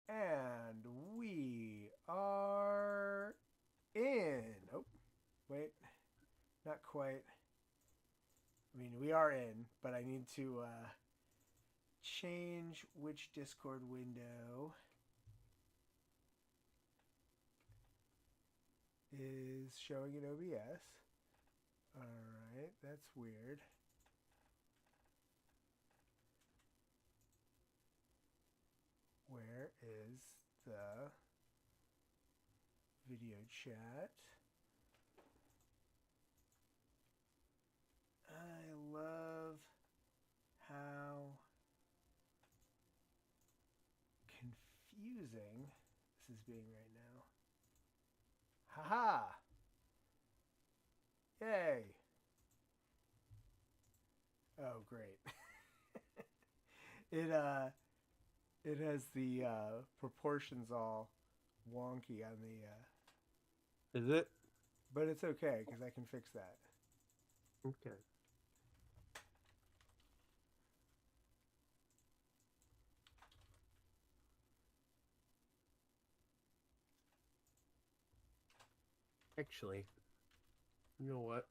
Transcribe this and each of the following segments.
And we are in. Oh, wait, not quite. I mean, we are in, but I need to change which Discord window is showing in OBS. Alright, that's weird. Where is the video chat? I love how confusing this is being right now. Haha! Yay! Oh, great. it it has the proportions all wonky on the Is it? but it's okay because I can fix that. Okay. Actually, you know what?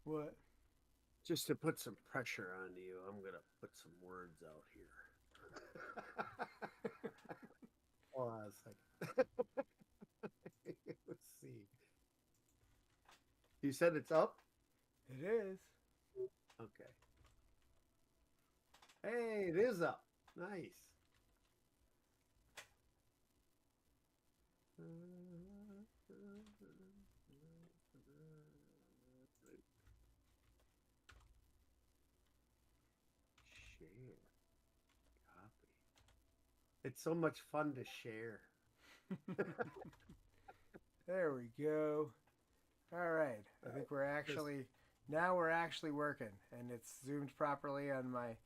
What? Just to put some pressure on you, I'm gonna put some words out here. Hold on a second. Let's see. You said it's up? It is. Okay. Hey, it is up. Nice. Share. Copy. It's so much fun to share. There we go. All right. I think we're Just actually now we're actually working and it's zoomed properly on my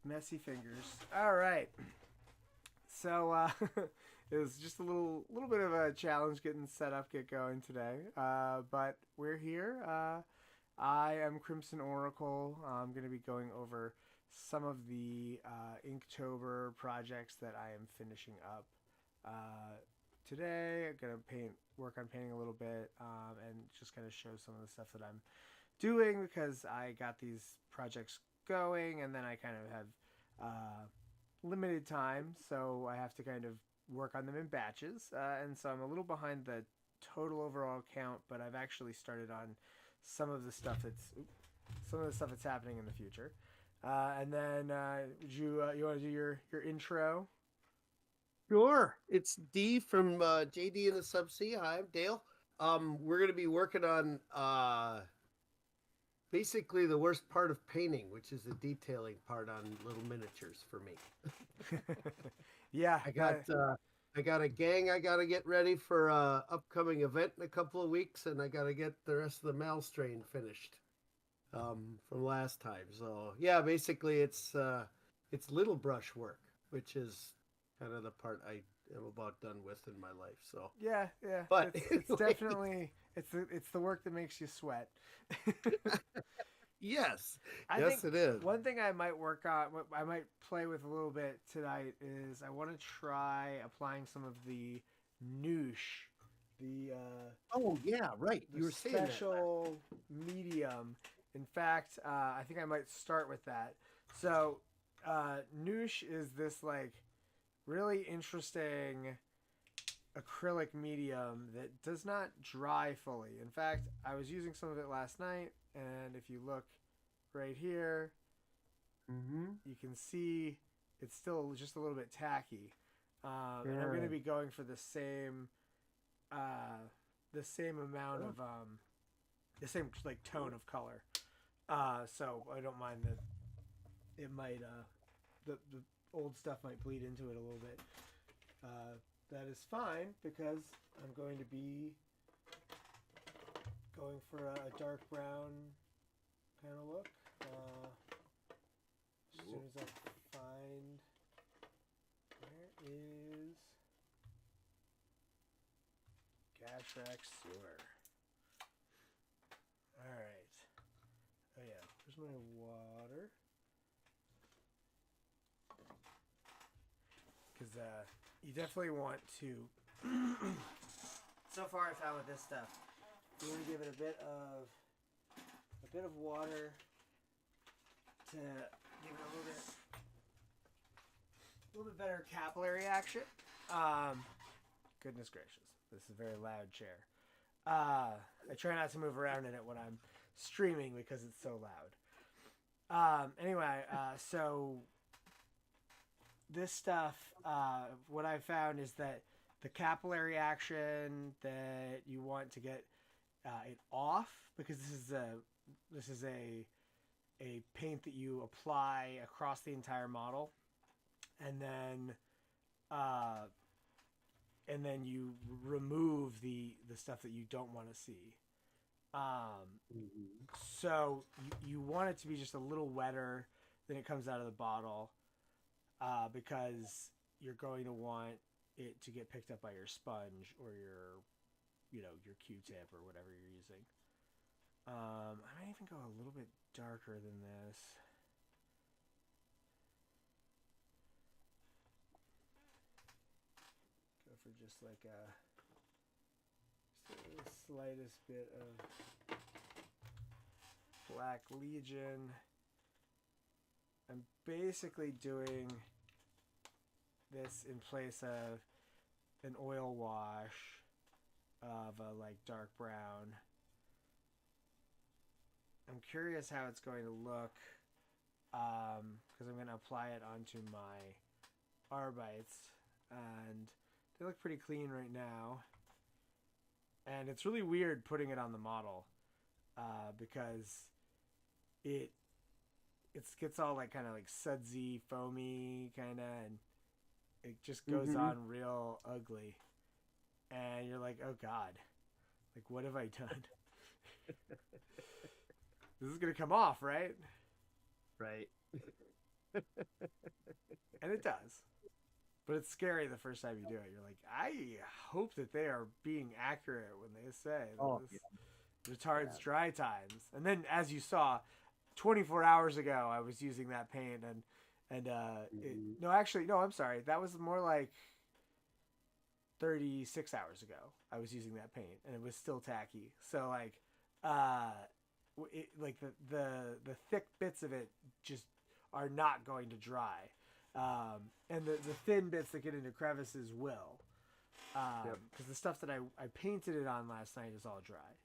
messy fingers. All right. So it was just a little bit of a challenge getting set up, get going today. But we're here. I am Crimson Oracle. I'm going to be going over some of the Inktober projects that I am finishing up today. I'm going to work on painting a little bit, and just kind of show some of the stuff that I'm doing because I got these projects going, and then I kind of have limited time, so I have to kind of work on them in batches, and so I'm a little behind the total overall count, but I've actually started on some of the stuff that's happening in the future. And then would you want to do your intro? sure. It's D from JD in the Subsea. Hi, I'm Dale. We're gonna be working on basically the worst part of painting, which is the detailing part on little miniatures for me. Yeah, I got that uh I got a gang I gotta get ready for upcoming event in a couple of weeks, and I gotta get the rest of the Malstrain finished from last time. So yeah, basically it's little brush work, which is kind of the part I am about done with in my life. So yeah, but it's anyway, definitely it's the work that makes you sweat. yes. I Yes think it is. one thing I might work on, what I might play with a little bit tonight is I want to try applying some of the noosh, the Oh yeah, right. the You were saying that last. special medium. In fact, I think I might start with that. So, noosh is this like really interesting acrylic medium that does not dry fully. In fact, I was using some of it last night, and if you look right here, Mm-hmm. you can see it's still just a little bit tacky. And I'm going to Yeah. be going for uh, the same amount Oh, of the same like tone of color. So I don't mind that it might the old stuff might bleed into it a little bit. Uh, that is fine because I'm going to be going for a dark brown kind of look. As soon cool. as I find where is Gashrack Sewer. All right. Oh yeah. Where's my water? you definitely want to. So far, I found with this stuff, you want to give it a bit of water to give it a little bit better capillary action. Goodness gracious, this is a very loud chair. I try not to move around in it when I'm streaming because it's so loud. Anyway, so this stuff, what I found is that the capillary action that you want to get it off, because this is a paint that you apply across the entire model, and uh, then you remove the stuff that you don't want to see. Mm-hmm. So you want it to be just a little wetter than it comes out of the bottle, because you're going to want it to get picked up by your sponge or your Q-tip or whatever you're using. I might even go a little bit darker than this. Go for just like just the slightest bit of Black Legion. I'm basically doing this in place of an oil wash of a like dark brown. I'm curious how it's going to look, because I'm going to apply it onto my Arbites, and they look pretty clean right now. And it's really weird putting it on the model, because it gets all like kind of like sudsy, foamy kind of, and it just goes Mm-hmm. on real ugly. And you're like, oh god, like what have I done? This is gonna come off, right? Right. And it does. But it's scary the first time you do it. You're like, I hope that they are being accurate when they say Oh, that yeah. this retards Yeah. dry times. And then, as you saw, 24 hours ago, I was using that paint, and Mm-hmm. no, actually, no, I'm sorry, that was more like 36 hours ago. I was using that paint, and it was still tacky. So like, uh, like the thick bits of it just are not going to dry, and the thin bits that get into crevices will, Yep. because the stuff that I painted it on last night is all dry.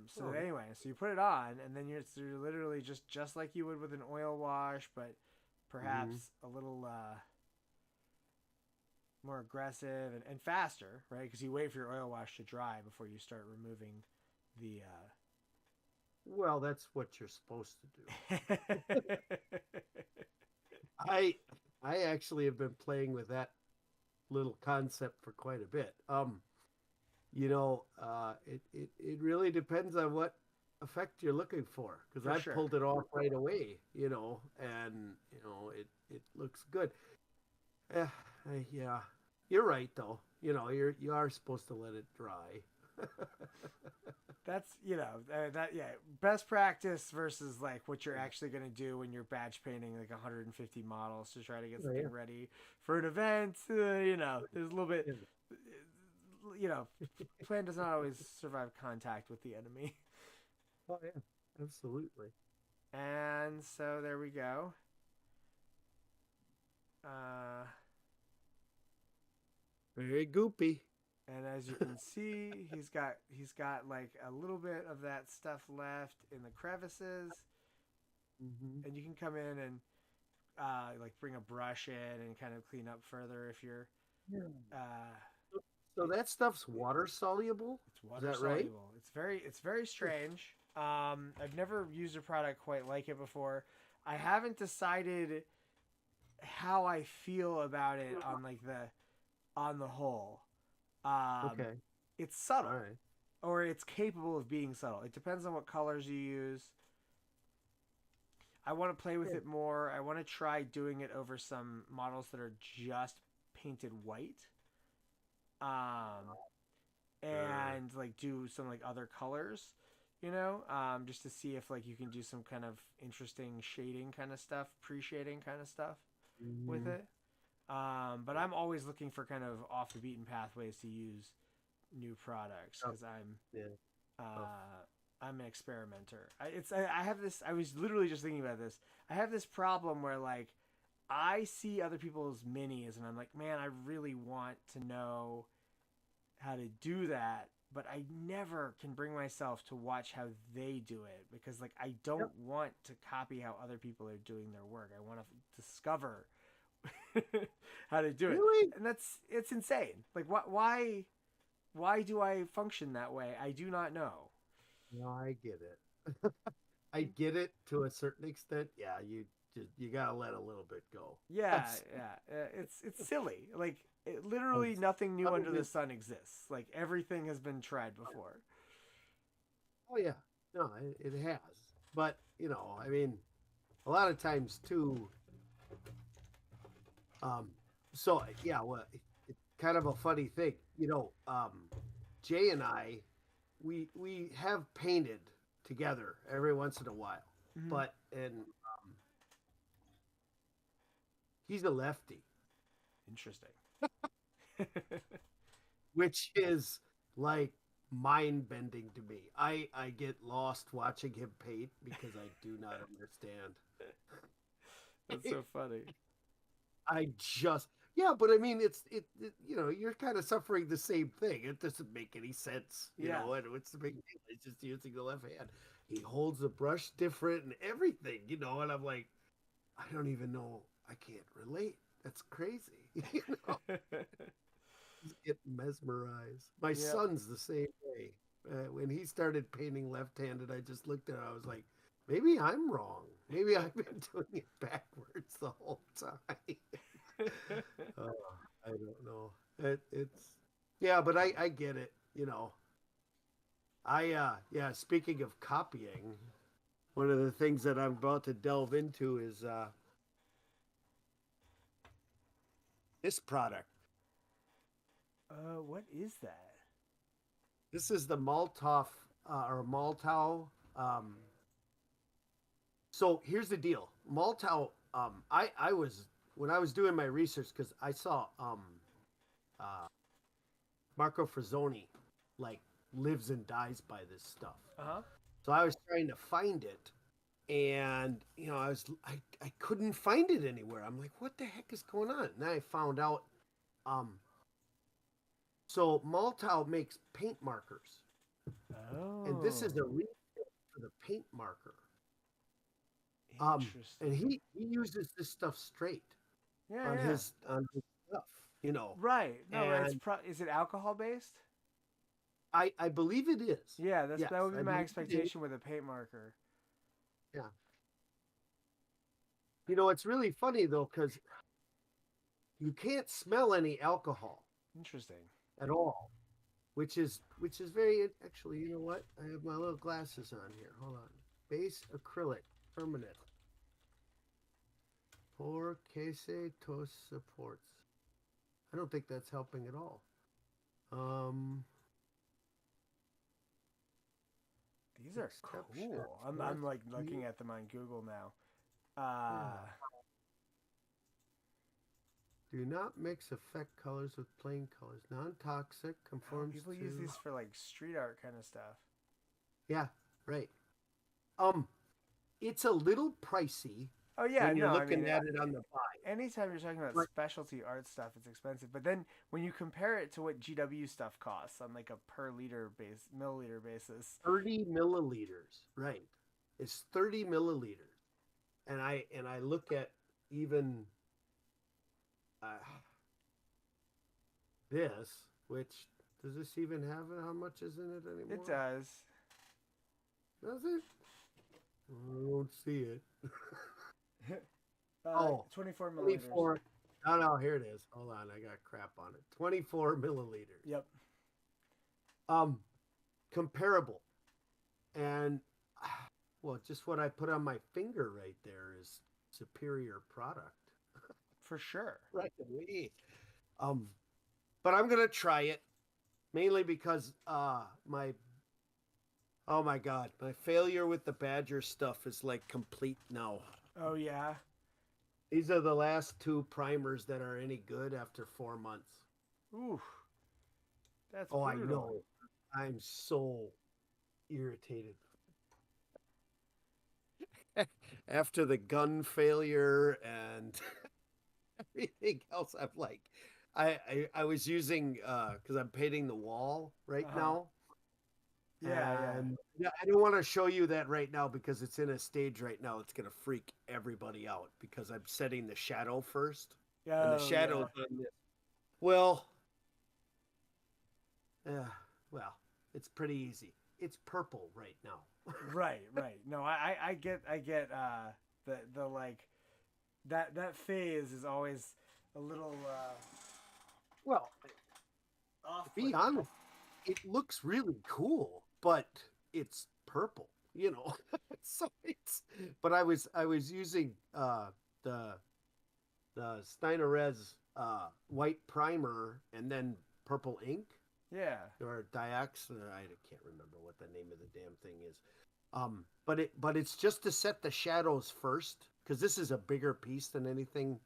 So Oh, anyway, so you put it on, and then you're literally just like you would with an oil wash, but mm-hmm. perhaps a little more aggressive and faster, right? Because you wait for your oil wash to dry before you start removing the. Well, that's what you're supposed to do. I I actually have been playing with that little concept for quite a bit. It really depends on what effect you're looking for. Because For I sure. pulled it off right away, and it looks good. Eh, yeah, you're right though. You are supposed to let it dry. That's that yeah, best practice versus like what you're actually going to do when you're batch painting like 150 models to try to get Oh, yeah. something ready for an event. There's a little bit, Yeah. you know, plan does not always survive contact with the enemy. Oh yeah, absolutely. And so there we go. Uh, Very goopy. and as you can see, he's got like a little bit of that stuff left in the crevices, Hmm. and you can come in and like bring a brush in and kind of clean up further if you're Yeah. uh, So it, that stuff's water soluble. it's Is water that right? soluble. It's very strange. I've never used a product quite like it before. I haven't decided how I feel about it on the whole. Um, Okay. it's All subtle, right. or it's capable of being subtle. It depends on what colors you use. I want to play with Yeah. it more. I want to try doing it over some models that are just painted white. Um, Sure. and like do some like other colors, just to see if like you can do some kind of interesting shading kind of stuff, pre-shading kind of stuff with Hmm. it. But I'm always looking for kind of off the beaten pathways to use new products Oh, because yeah. Oh, I'm an experimenter. I have this. I was literally just thinking about this. I have this problem where like I see other people's minis and I'm like, man, I really want to know how to do that, but I never can bring myself to watch how they do it because like I yep. don't want to copy how other people are doing their work. I want to discover how to do it. Really? And it's insane. Like why do I function that way? I do not know. No, I get it. I get it to a certain extent. Yeah, you gotta let a little bit go. Yeah, That's, yeah. It's silly. Like literally that's nothing new other under the than sun exists. Like everything has been tried before. oh yeah, no, it has. But I mean, a lot of times too. Um, so yeah, well, it's kind of a funny thing, Jay and I, we have painted together every once in a while, Mm-hmm. but and he's a lefty, Interesting. which is like mind bending to me. I get lost watching him paint because I do not understand. That's so funny. I just yeah, but I mean you're kind of suffering the same thing. It doesn't make any sense, Yeah. and what's the big deal? It's just using the left hand. He holds the brush different and everything, and I'm like, I don't even know. I can't relate. That's crazy. Just get mesmerized. My Yep. son's the same way. When he started painting left-handed, I just looked at it. I was like, maybe I'm wrong. Maybe I've been doing it backwards the whole time. uh, I don't know. It's yeah, but I get it. Yeah. Speaking of copying, one of the things that I'm about to delve into is this product. What is that? This is the Maltov or Maltau. So here's the deal. Maltau. I was when I was doing my research because I saw uh, Marco Frazzoni like lives and dies by this stuff. Uh huh. So I was trying to find it, and I couldn't find it anywhere. I'm like, what the heck is going on? And then I found out. Um, so Maltau makes paint markers, and this is Oh, a refill for the paint marker. And interesting. he uses this stuff straight Yeah, on yeah. his stuff, Right. No, right. and Is it alcohol based? I believe it is. Yeah, Yes, that would be I my believe it is. expectation with a paint marker. Yeah. It's really funny though because you can't smell any alcohol Interesting. at all, which is very actually. You know what? I have my little glasses on here. Hold on. Base acrylic permanent for case tos supports. I don't think that's helping at all. Um, These are exception. cool. Yes, I'm like you- looking at them on Google now. yeah. Do not mix effect colors with plain colors. Non-toxic Oh, conforms people use to. these for like street art kind of stuff. Yeah, right. Um, it's a little pricey Oh yeah, when you're no, I looking mean, at it on the buy. anytime you're talking about But specialty art stuff, it's expensive. But then when you compare it to what GW stuff costs on like a milliliter basis, 30 milliliters, right? It's 30 milliliters, and I look at even uh, this, which does this even have how much is in it it anymore? does. Does it? I don't see it. uh, Oh, 24 milliliters. 24. No, no, here it is. Hold on, I got crap on it. 24 milliliters. Yep. Um, comparable. And well, just what I put on my finger right there is superior product. For sure. Right away. Um, but I'm gonna try it mainly because my oh my god, my failure with the Badger stuff is like complete now. Oh yeah. These are the last two primers that are any good after 4 months. Ooh, that's Oh, I brutal. know. I'm so irritated. After the gun failure and everything else, I'm like, I was using because I'm painting the wall right Uh-huh. now. Yeah, yeah. And yeah, I don't want to show you that right now because it's in a stage right now. It's gonna freak everybody out because I'm setting the shadow first. And the Oh, shadows yeah. on this. Well, uh, well, it's pretty easy. It's purple right now. Right, right. No, I get the like that phase is always a little Well, to be off-putting. honest, it looks really cool, but it's purple, you know. So it's but I was using the Steinerez white primer and then purple ink Yeah. or Diox. I can't remember what the name of the damn thing is. But it's just to set the shadows first because this is a bigger piece than anything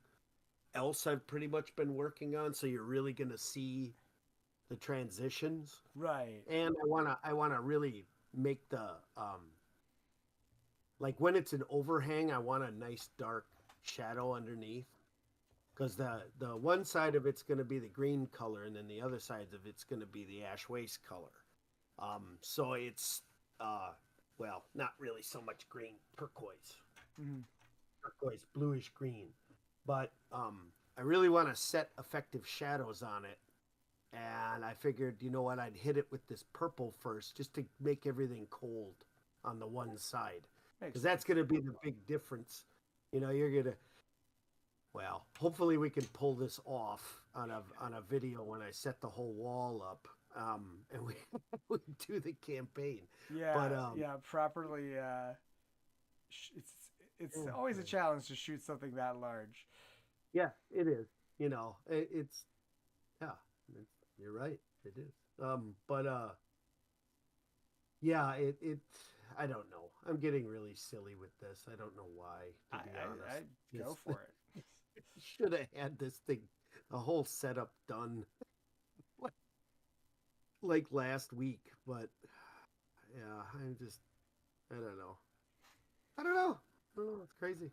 else I've pretty much been working on. So you're really gonna see the transitions, Right. and I wanna really make the like when it's an overhang, I want a nice dark shadow underneath because the one side of it's going to be the green color and then the other side of it's going to be the ash waste color. So it's uh, well, not really so much green, Mhm. turquoise, bluish green, but I really want to set effective shadows on it. And I figured, you know what, I'd hit it with this purple first just to make everything cold on the one side Makes because that's sense. going to be the big difference. You're going to well, hopefully we can pull this off on a video when I set the whole wall up, and we we do the campaign. Yeah, But yeah, properly it's it's oh, always a man. challenge to shoot something that large. Yeah, it is. It's yeah, you're right. It is. But yeah, it. I don't know. I'm getting really silly with this. I don't know why, to be I honest. go This for it. should have had this thing, the whole setup done like last week, but yeah, I don't know. I don't know. I don't know. It's crazy.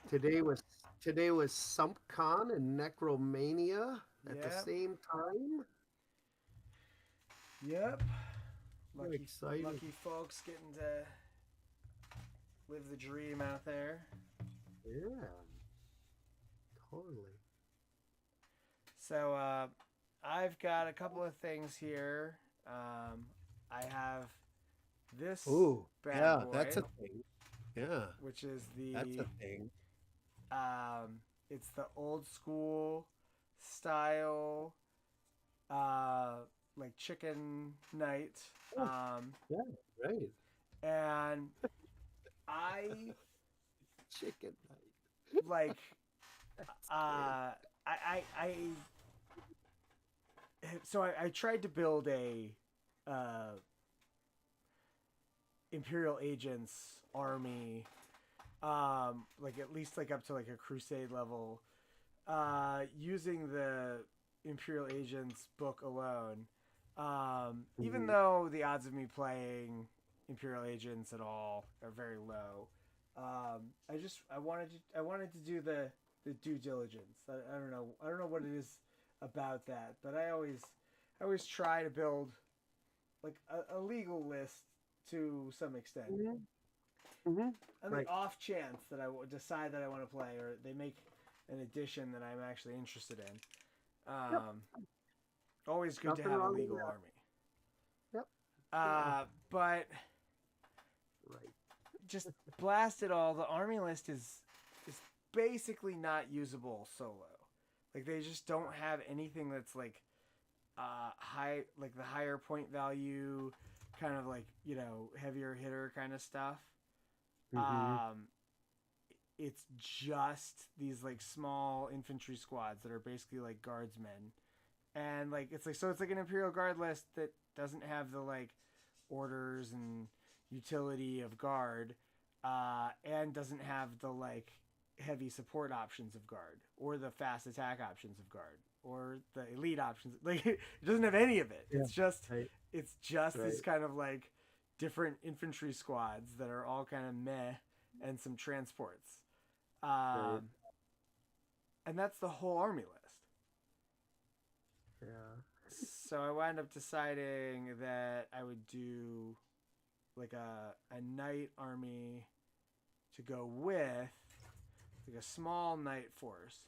Today was today was SumpCon and Necromania at the Yep. same time. Yep. Lucky Exciting. lucky folks getting to live the dream out there. Yeah, totally. So I've got a couple of things here. I have this Oh, bad yeah, that's boy, a thing. Yeah, which is that's the a thing. it's the old school style uh like chicken night. Oh, yeah, right. And I Chicken night. like That's great. uh I so I tried to build a uh Imperial agents army, like at least like up to like a crusade level, using the Imperial Agents book alone. Even Mhm. though the odds of me playing Imperial Agents at all are very low, I wanted to do the due diligence. I don't know what it is about that, but I always try to build like a legal list to some extent. Mhm. Mhm. On the Right. off chance that decide that I want to play, or they make an edition that I'm actually interested in. Yep. Always good to Nothing have a wrong with legal that. army. Yep. Yeah. But Right. just blast it all. The army list is basically not usable solo. Like they just don't have anything that's like high, like the higher point value, kind of like heavier hitter kind of stuff. Mm-hmm. Um, it's just these like small infantry squads that are basically like guardsmen, and like it's like an Imperial Guard list that doesn't have the like orders and utility of guard, and doesn't have the like heavy support options of guard or the fast attack options of guard or the elite options. Like it doesn't have any of it. Yeah. Right. It's just Right. this kind of like different infantry squads that are all kind of meh and some transports. Right. Um, and that's the whole army list. Yeah. So I wound up deciding that I would do like a knight army to go with like a small knight force.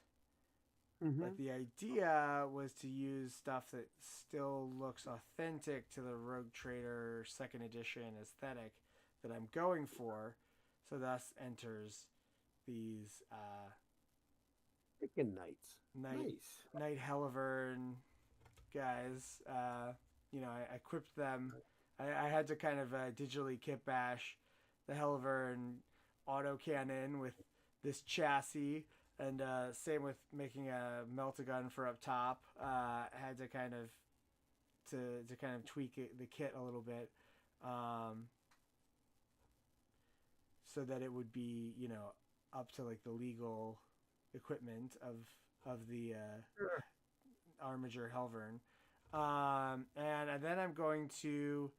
Mm-hmm. But the idea was to use stuff that still looks authentic to the Rogue Trader second edition aesthetic that I'm going for. So thus enters these Freaking knights. knight Nice. knight Helivern guys. I equipped them. I had to kind of digitally kit bash the Helivern autocannon with this chassis, and same with making a melt-a-gun for up top. I had to kind of kind of tweak the kit a little bit, um, so that it would be up to like the legal equipment of the Sure. Armiger Helvern. And then I'm going to.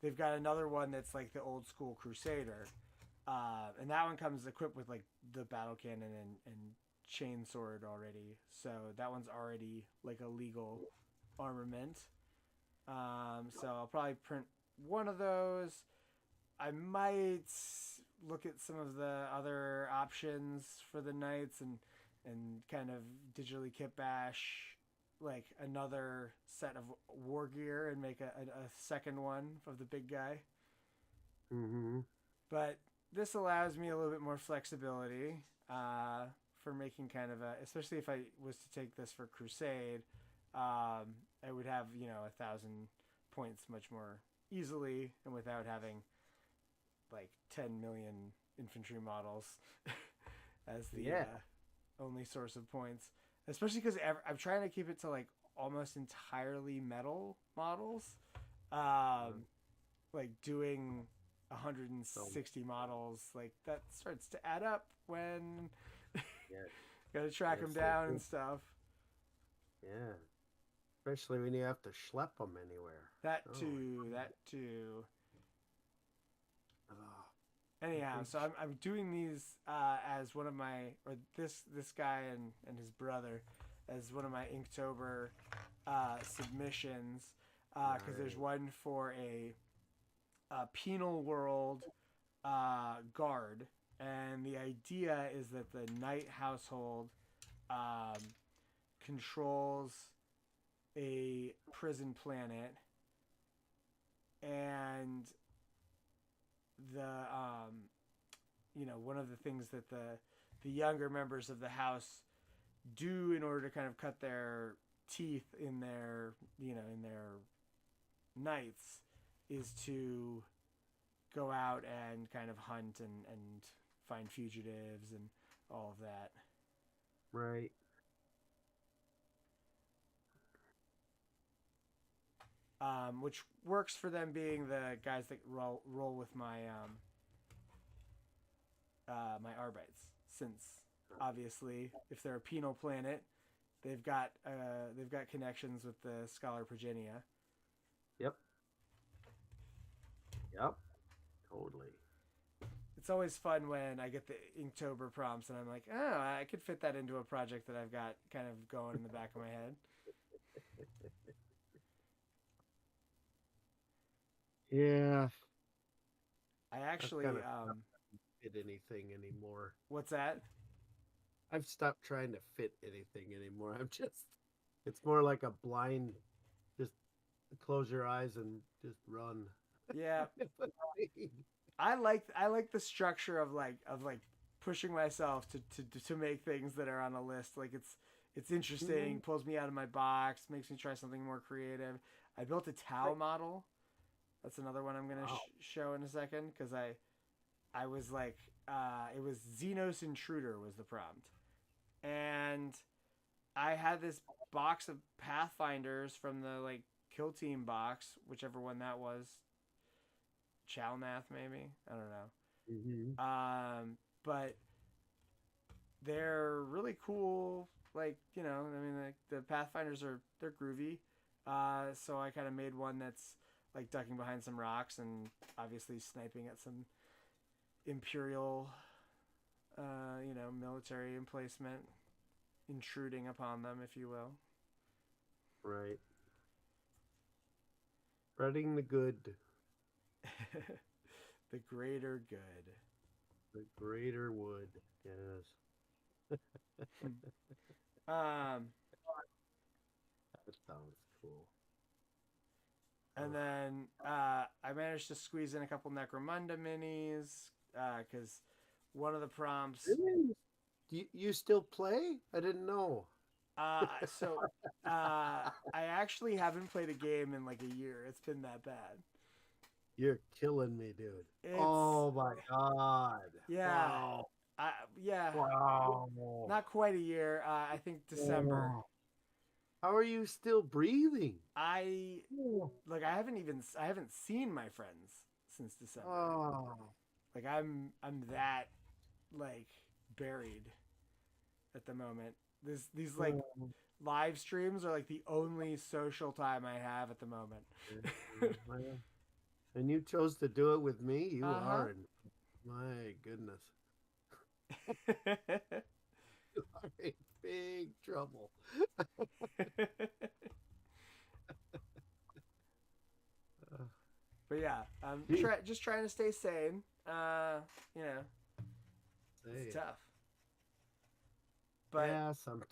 They've got another one that's like the old school Crusader, and that one comes equipped with like the battle cannon and chainsword already. So that one's already like a legal armament. So I'll probably print one of those. I might look at some of the other options for the knights and kind of digitally kit bash like another set of war gear and make a second one of the big guy. Mm-hmm. But this allows me a little bit more flexibility for making kind of especially if I was to take this for Crusade, I would have 1,000 points much more easily and without having like 10 million infantry models as the Yeah. only source of points. Especially because I'm trying to keep it to like almost entirely metal models. Um, like doing So 160 models, like that starts to add up when yeah. got to track them Yes, it down and is. stuff. Yeah. Especially when you have to schlep them anywhere. That Oh, too. That too. oh, the Anyhow, big. so I'm doing these as one of my or this guy and his brother as one of my Inktober submissions because there's Nice. one for a penal world guard, and the idea is that the knight household um, controls a prison planet, and the one of the things that the younger members of the house do in order to kind of cut their teeth in their in their knights is to go out and kind of hunt and find fugitives and all of that. Right. Which works for them being the guys that roll with my Arbites, since obviously if they're a penal planet, they've got connections with the Scholar Progenia. Yep. Yep. Totally. It's always fun when I get the Inktober prompts and I'm like, oh, I could fit that into a project that I've got kind of going in the back of my head. Yeah. I I've kind actually, of fit anything anymore. what's that? I've stopped trying to fit anything anymore. I'm just. It's more like a blind. Just close your eyes and just run. Yeah, I like the structure of like pushing myself to make things that are on a list. Like it's interesting, Mhm. pulls me out of my box, makes me try something more creative. I built a Tau Right. model. That's another one I'm gonna Wow. show in a second because I was like it was Xenos Intruder was the prompt, and I had this box of Pathfinders from the like Kill Team box, whichever one that was, Chalnath maybe, I don't know. Hmm. But they're really cool. Like, I mean, like the Pathfinders they're groovy. So I kind of made one that's like ducking behind some rocks and obviously sniping at some Imperial, military emplacement, intruding upon them, if you will. Right. Spreading the good, The greater good. the greater wood. Yes. um, That sounds cool. and Ugh. then I managed to squeeze in a couple Necromunda minis because one of the prompts. Really? You still play? I didn't know. So I actually haven't played a game in like a year. It's been that bad. You're killing me, dude. It's Oh my God. yeah, Wow. I yeah, Wow. not quite a year. I think December. Oh. How are you still breathing? I Oh. like I haven't seen my friends since December. Oh. Like I'm that like buried at the moment. These like live streams are like the only social time I have at the moment. Well, and you chose to do it with me? You Uh huh. are in my goodness. You are in big trouble. Uh, But yeah, I'm Gee, just trying to stay sane. You know, it's say it. tough. But Yeah, some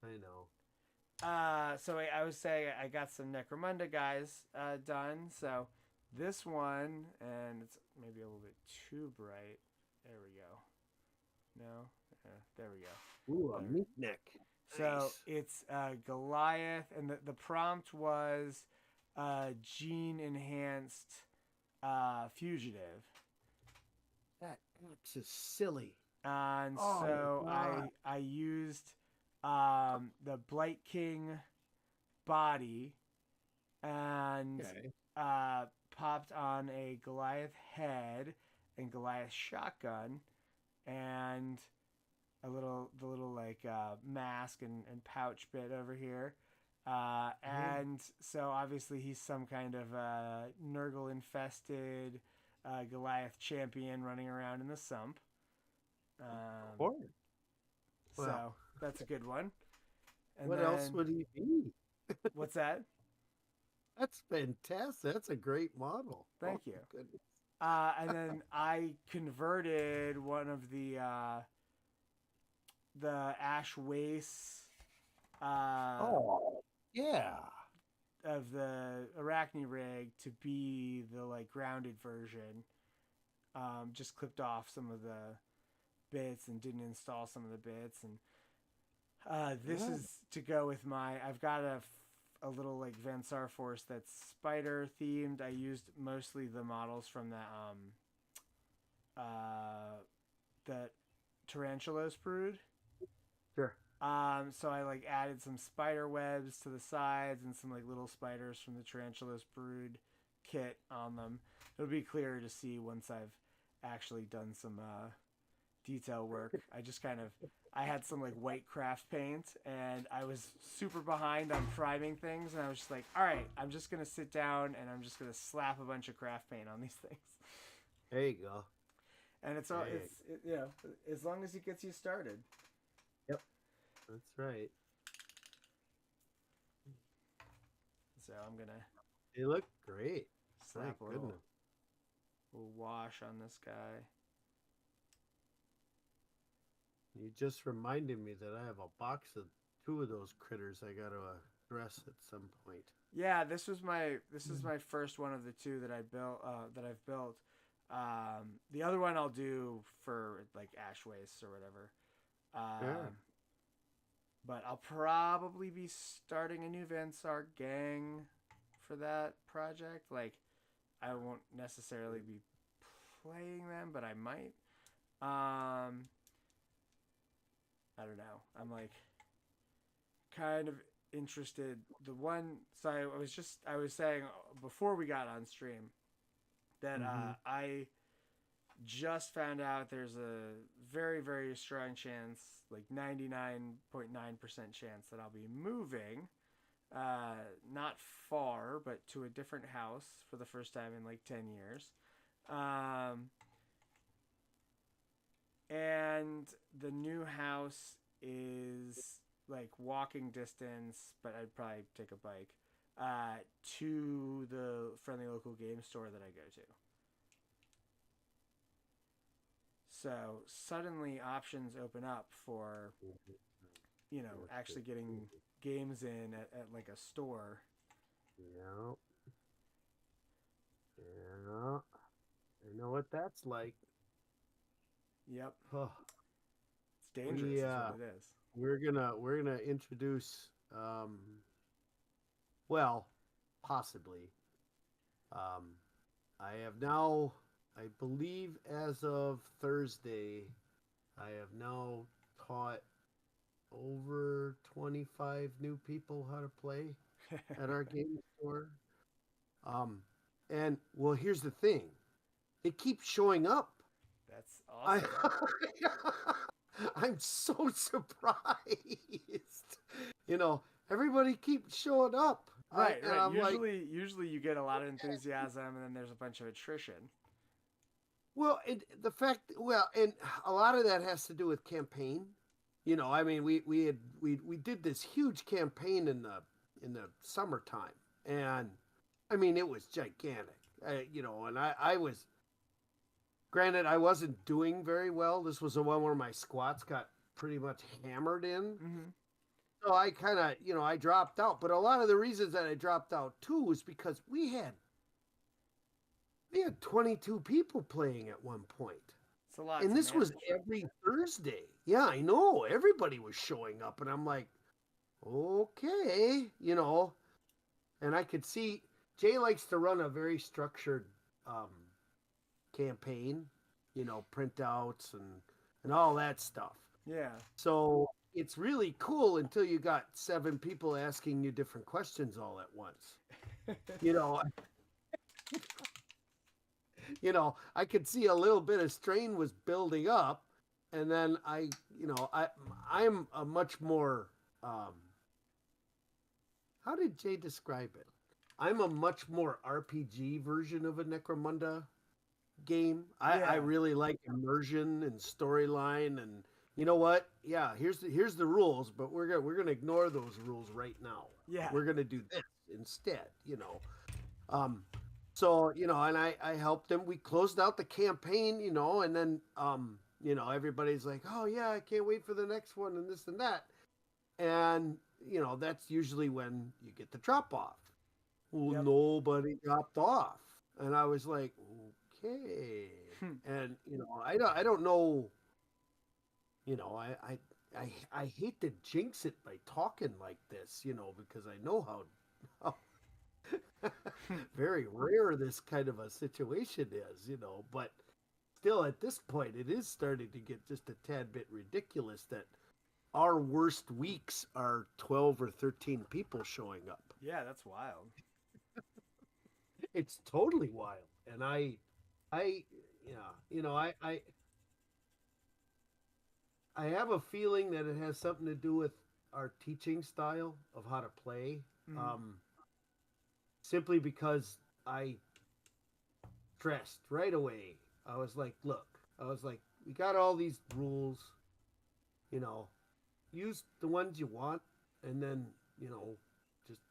I know. so I was saying I got some Necromunda guys done. So this one, and it's maybe a little bit too bright. There we go. No, there we go. Ooh, a Better. meat neck. So Nice. it's Goliath, and the prompt was gene enhanced fugitive. That's just silly. And Oh my so God. I used the Blight King body and Okay. popped on a Goliath head and Goliath shotgun and the little like mask and pouch bit over here. Uh-huh. And so obviously he's some kind of Nurgle infested Goliath champion running around in the sump. Of Um, course. Well, so that's a good one. And what else then would he be? what's that? That's fantastic. That's a great model. Oh Thank you. my goodness. And then I converted one of the Ash Waste uh, Oh, yeah. of the Arachne rig to be the like grounded version. Just clipped off some of the bits and didn't install some of the bits, and this Yeah. is to go with my. I've got a little like Vansar Force that's spider themed. I used mostly the models from that Tarantulas brood. Sure. So I like added some spider webs to the sides and some like little spiders from the Tarantulas brood kit on them. It'll be clearer to see once I've actually done some detail work. I just kind of I had some like white craft paint and I was super behind on priming things and I was just like, all right, I'm just gonna sit down and I'm just gonna slap a bunch of craft paint on these things. There you go. And it's all Hey. as long as it gets you started. Yep. That's right. So I'm gonna They look great. My slap a goodness. little wash on this guy. You just reminded me that I have a box of two of those critters I got to address at some point. Yeah, this is my first one of the two that I built that I've built. The other one I'll do for like ash wastes or whatever. Sure. But I'll probably be starting a new Vansar gang for that project. Like I won't necessarily be playing them, but I might. Um, I don't know. I'm like kind of interested. The one, so I was saying before we got on stream that Mm-hmm. I just found out there's a very, very strong chance, like 99.9% chance, that I'll be moving, not far, but to a different house for the first time in like 10 years. Um, and the new house is like walking distance, but I'd probably take a bike uh, to the friendly local game store that I go to. So suddenly options open up for, actually getting games in at like a store. Yeah, yeah. I know what that's like. Yep, Oh, it's dangerous, we is what it is. we're gonna introduce well, possibly. Um, I have now, I believe, as of Thursday, I have now taught over 25 new people how to play at our game store. Um, and well, here's the thing, it keeps showing up. That's I, awesome. I'm so surprised. You know, everybody keeps showing up. Right, And right. I'm like, Usually you get a lot of enthusiasm, and then there's a bunch of attrition. well, the fact, well, and a lot of that has to do with campaign. You know, I mean, we did this huge campaign in the summertime, and I mean, it was gigantic. You know, and I was, granted, I wasn't doing very well. This was the one where my squats got pretty much hammered in. Mm-hmm. So I kind of, you know, I dropped out. But a lot of the reasons that I dropped out too was because we had 22 people playing at one point. It's a lot And to this was manage. every Thursday. Yeah, I know. Everybody was showing up. And I'm like, okay, you know. And I could see Jay likes to run a very structured um, campaign, you know, printouts and all that stuff. Yeah. So it's really cool until you got 7 people asking you different questions all at once. You know, I could see a little bit of strain was building up, and then I'm a much more how did Jay describe it? I'm a much more RPG version of a Necromunda game. I Yeah. really like immersion and storyline, and you know what? Yeah, here's the rules, but we're gonna ignore those rules right now. Yeah. We're gonna do this instead. Um, so and I helped them. We closed out the campaign, and then everybody's like, oh yeah, I can't wait for the next one and this and that, and that's usually when you get the drop off. Well, Yep. nobody dropped off, and I was like, okay, and I don't know, I hate to jinx it by talking like this, because I know how very rare this kind of a situation is, but still at this point it is starting to get just a tad bit ridiculous that our worst weeks are 12 or 13 people showing up. Yeah, that's wild. It's totally wild. And I, yeah, I have a feeling that it has something to do with our teaching style of how to play. Mm-hmm. Um, Simply because I stressed right away. I was like, look, we got all these rules, you know, use the ones you want, and then, just,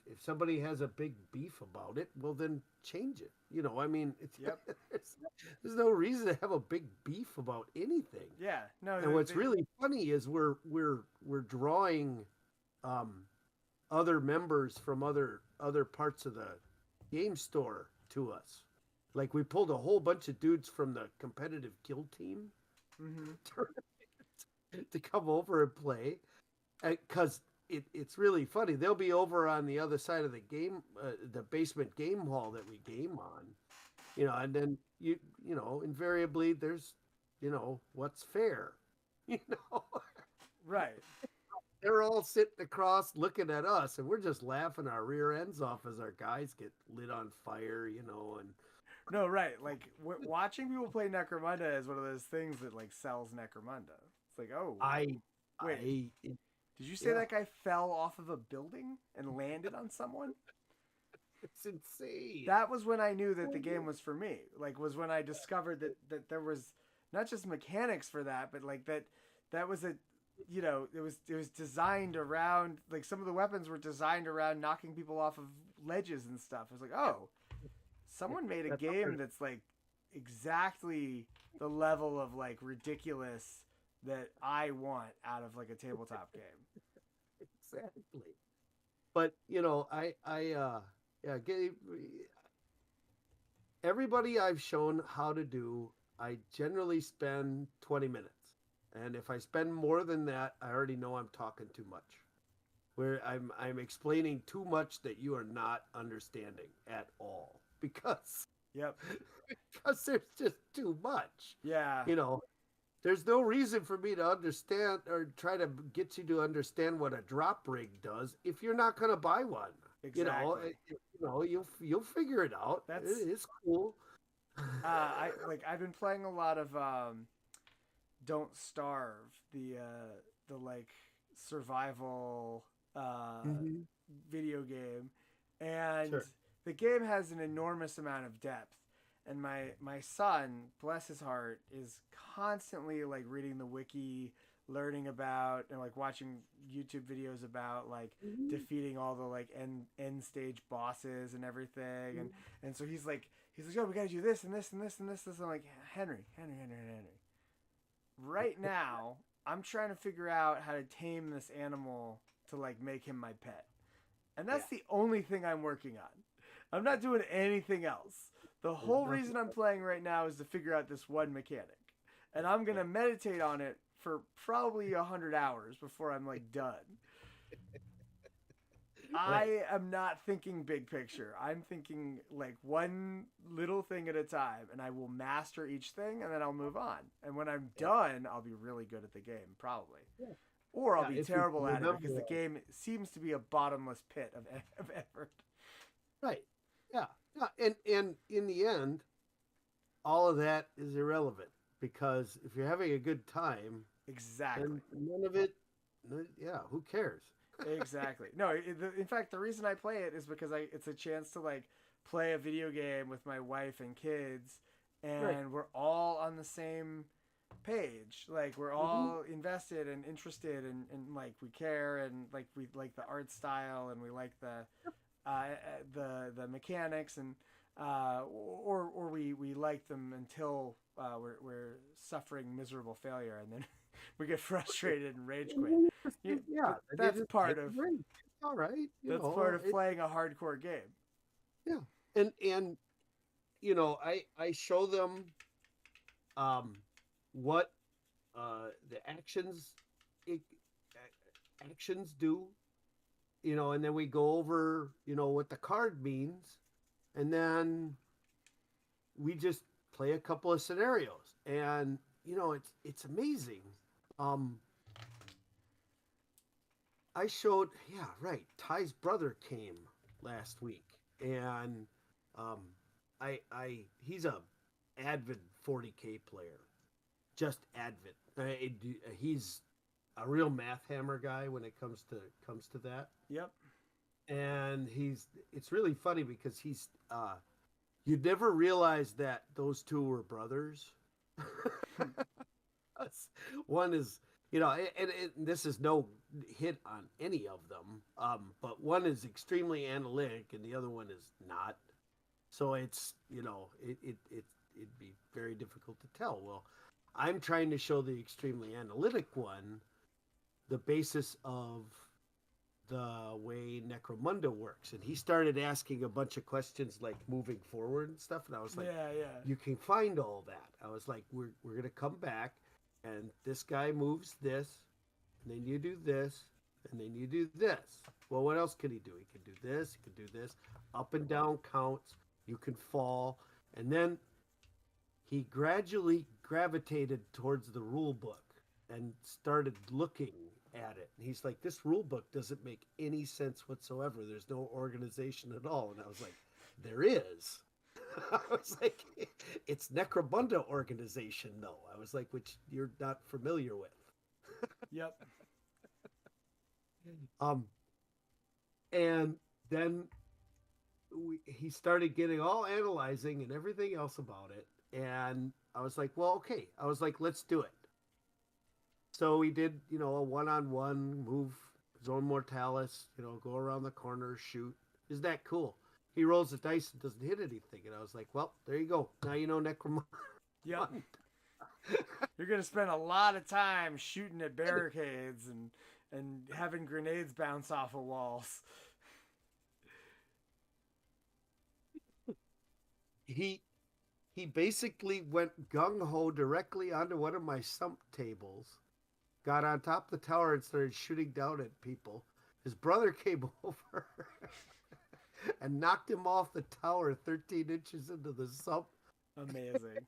if somebody has a big beef about it, well, then change it. I mean, Yep. there's no reason to have a big beef about anything. Yeah. No. And what's really funny is we're drawing um, other members from other parts of the game store to us. Like we pulled a whole bunch of dudes from the competitive guild team Mm-hmm. to come over and play, because it's really funny. They'll be over on the other side of the game, the basement game hall that we game on, and then invariably there's, what's fair, you know. Right. They're all sitting across looking at us, and we're just laughing our rear ends off as our guys get lit on fire, and No, right. Like watching people play Necromunda is one of those things that like sells Necromunda. It's like, oh, I, wait, I, did you say yeah, that guy fell off of a building and landed on someone? it's insane. That was when I knew that the game was for me. Like, was when I discovered that there was not just mechanics for that, but like that was a, it was designed around, like, some of the weapons were designed around knocking people off of ledges and stuff. I was like, Yeah, oh, yeah, someone made a that's game unheard that's like exactly the level of like ridiculous that I want out of like a tabletop game. of. Exactly. But yeah, everybody I've shown how to do, I generally spend 20 minutes. And if I spend more than that, I already know I'm talking too much. Where I'm explaining too much that you are not understanding at all because Yep. because there's just too much. Yeah. You know, there's no reason for me to understand or try to get you to understand what a drop rig does if you're not going to buy one. Exactly. You'll figure it out. That's It's cool. I've been playing a lot of Don't Starve, the like survival uh Hmm. video game, and Sure. the game has an enormous amount of depth. And my son, bless his heart, is constantly like reading the wiki, learning about and like watching YouTube videos about like Hmm. defeating all the like end stage bosses and everything. And so he's like, oh, we gotta do this and this and this and this. And I'm like, Henry. Right now, I'm trying to figure out how to tame this animal to like make him my pet. And Yeah. that's the only thing I'm working on. I'm not doing anything else. The There's whole nothing. reason I'm playing right now is to figure out this one mechanic. And I'm going Yeah. to meditate on it for probably 100 hours before I'm like done. Right. I am not thinking big picture. I'm thinking like one little thing at a time, and I will master each thing and then I'll move on. And when I'm Yeah. done, I'll be really good at the game, probably. Yeah. Or I'll Yeah. be If you can terrible at it because remember the all. game seems to be a bottomless pit of effort. Right. Yeah. Yeah. And in the end, all of that is irrelevant because if you're having a good time, Exactly. then none of it. Yeah. Who cares? Exactly. No, in fact, the reason I play it is because it's a chance to like play a video game with my wife and kids, Right. and we're all on the same page. Like we're Hmm. all invested and interested, and like we care, and like we like the art style, and we like the mechanics, and or we like them until we're suffering miserable failure, and then we get frustrated and rage quit. Yeah, Yeah. but Then you that's just part take a of break. It's all right. that's part of playing a hardcore game. Yeah. And I show them um what the i- actions do, and then we go over, what the card means, and then we just play a couple of scenarios, and it's amazing. Um, I showed, yeah, right. Ty's brother came last week, and um, he's a avid 40K player, just avid. He's a real math hammer guy when it comes to that. Yep. And it's really funny because you'd never realize that those two were brothers. One is, and this is no hit on any of them, but one is extremely analytic and the other one is not. So it's, it'd be very difficult to tell. Well, I'm trying to show the extremely analytic one the basis of the way Necromunda works. And he started asking a bunch of questions like moving forward and stuff. And I was like, Yeah, yeah. you can find all that. I was like, we're going to come back and this guy moves this, and then you do this, and then you do this. Well, what else can he do? He can do this, he can do this. Up and down counts. You can fall. And then he gradually gravitated towards the rule book and started looking at it. And he's like, this rule book doesn't make any sense whatsoever. There's no organization at all. And I was like, there is. I was like, it's Necrobunda organization, though. I was like, which you're not familiar with. Yep. Um, and then he started getting all analyzing and everything else about it. And I was like, well, okay. I was like, let's do it. So we did, a one-on-one move, zone mortalis, go around the corner, shoot. Isn't that cool? He rolls the dice and doesn't hit anything. And I was like, well, there you go. Now you know Necromunda. Yep. You're gonna spend a lot of time shooting at barricades and having grenades bounce off of walls. he he basically went gung ho directly onto one of my sump tables, got on top of the tower and started shooting down at people. His brother came over and knocked him off the tower 13 inches into the sump, Amazing.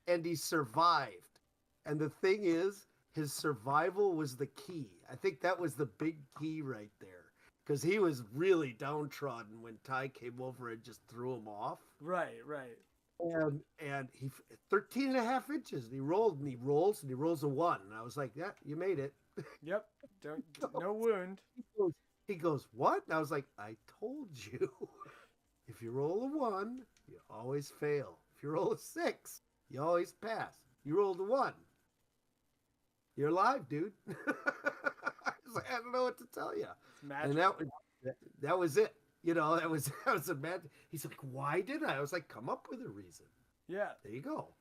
and he survived. And the thing is, his survival was the key. I think that was the big key right there. Because he was really downtrodden when Ty came over and just threw him off. Right, right. And he 13 and a half inches. And he rolled and he rolls and he rolls a one. And I was like, yeah, you made it. Yep. Don't no wound. He goes, what? And I was like, I told you. If you roll a one, you always fail. If you roll a six, you always pass. You rolled a one. You're alive, dude. I was like, I don't know what to tell you. It's magical. And that was it. That was a mad. He's like, why did I? I was like, come up with a reason. Yeah. There you go.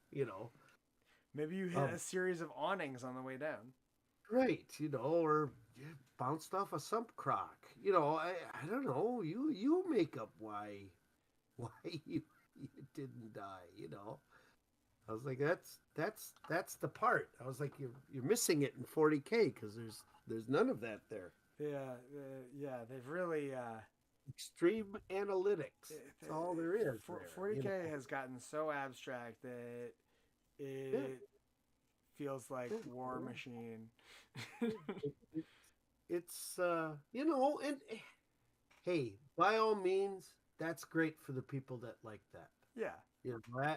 Maybe you hit a series of awnings on the way down. Right. Or bounced off a sump crock. I don't know. You make up why you didn't die. I was like, that's the part. I was like, you're missing it in 40K because there's none of that there. Yeah. They've really Extreme analytics. That's all there is. 40K has gotten so abstract that it feels like War Machine. It's and hey, by all means, that's great for the people that like that. Yeah.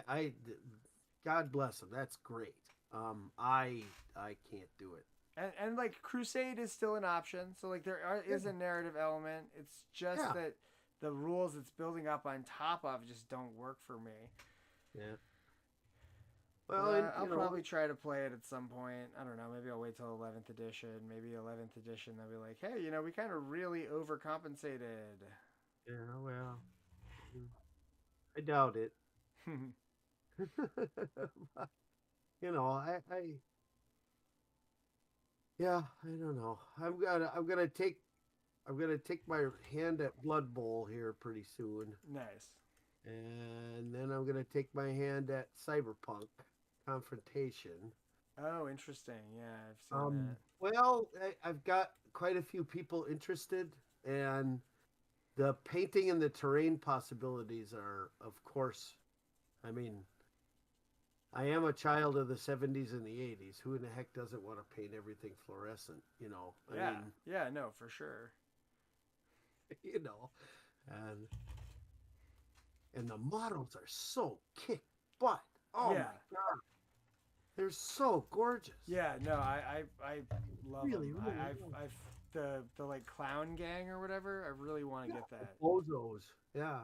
I God bless them. That's great. I can't do it. And like Crusade is still an option, so like is a narrative element. It's just that the rules it's building up on top of just don't work for me. Yeah. Well, I'll probably try to play it at some point. I don't know. Maybe I'll wait till 11th edition. Maybe 11th edition they'll be like, hey, we kind of really overcompensated. Yeah. Well, I doubt it. But, yeah, I don't know. I'm gonna take my hand at Blood Bowl here pretty soon. Nice. And then I'm gonna take my hand at Cyberpunk Confrontation. Oh, interesting. Yeah, I've seen that. Well, I've got quite a few people interested, and the painting and the terrain possibilities are, of course, I mean, I am a child of the 70s and the 80s. Who in the heck doesn't want to paint everything fluorescent, I mean, yeah, no, for sure. and the models are so kick butt. Oh my god. They're so gorgeous. Yeah, no, I love Really, them. really, I've the like clown gang or whatever. I really want to get that. Bozos. Yeah.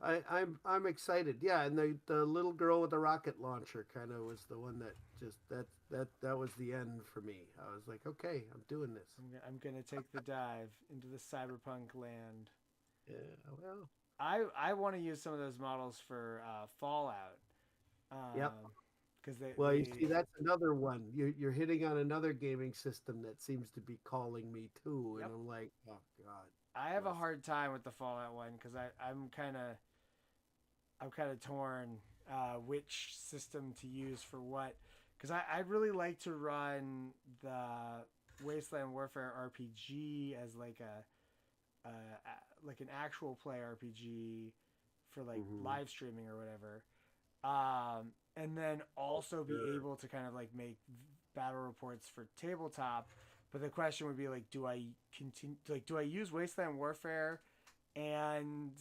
I'm excited. Yeah, and the little girl with the rocket launcher kind of was the one that just that was the end for me. I was like, okay, I'm doing this. I'm gonna take the dive into the cyberpunk land. Yeah, well, I want to use some of those models for Fallout. Yep. Because you see, that's another one. You're hitting on another gaming system that seems to be calling me too, and I'm like, oh god. I have a hard time with the Fallout one because I'm kind of torn which system to use for what. Because I really like to run the Wasteland Warfare RPG as like like an actual play RPG for like live streaming or whatever. And then also be able to kind of like make battle reports for tabletop. But the question would be like, do I use Wasteland Warfare and